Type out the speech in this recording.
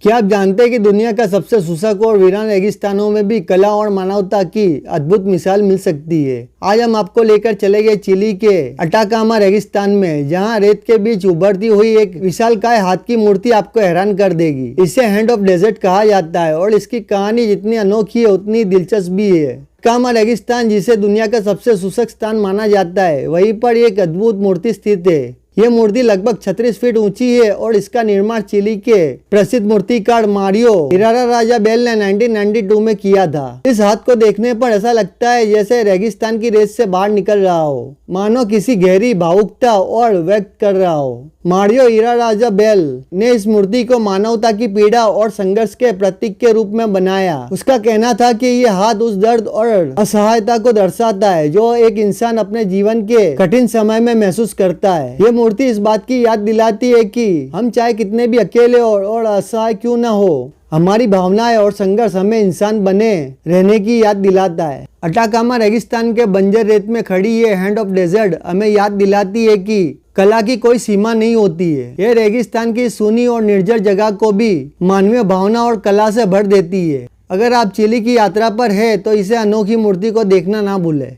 क्या आप जानते हैं कि दुनिया का सबसे शुष्क और वीरान रेगिस्तानों में भी कला और मानवता की अद्भुत मिसाल मिल सकती है। आज हम आपको लेकर चले गए चिली के अटाकामा रेगिस्तान में, जहां रेत के बीच उभरती हुई एक विशालकाय हाथ की मूर्ति आपको हैरान कर देगी। इसे हैंड ऑफ डेजर्ट कहा जाता है और इसकी कहानी जितनी अनोखी है उतनी दिलचस्प भी है। अटाकामा रेगिस्तान, जिसे दुनिया का सबसे शुष्क स्थान माना जाता है, वहीं पर एक अद्भुत मूर्ति स्थित है। यह मूर्ति लगभग 36 फीट ऊंची है और इसका निर्माण चिली के प्रसिद्ध मूर्तिकार मारियो इराराजाबेल ने 1992 में किया था। इस हाथ को देखने पर ऐसा लगता है जैसे रेगिस्तान की रेत से बाहर निकल रहा हो, मानो किसी गहरी भावुकता और व्यक्त कर रहा हो। मारियो इराराजाबेल ने इस मूर्ति को मानवता की पीड़ा और संघर्ष के प्रतीक के रूप में बनाया। उसका कहना था कि यह हाथ उस दर्द और असहायता को दर्शाता है जो एक इंसान अपने जीवन के कठिन समय में महसूस करता है। यह मूर्ति इस बात की याद दिलाती है कि हम चाहे कितने भी अकेले और असहाय क्यों न हो, हमारी भावनाएं और संघर्ष हमें इंसान बने रहने की याद दिलाता है। अटाकामा रेगिस्तान के बंजर रेत में खड़ी ये हैंड ऑफ डेजर्ट हमें याद दिलाती है कि कला की कोई सीमा नहीं होती है। यह रेगिस्तान की सूनी और निर्जर जगह को भी मानवीय भावना और कला से भर देती है। अगर आप चिली की यात्रा पर है तो इसे अनोखी मूर्ति को देखना ना भूलें।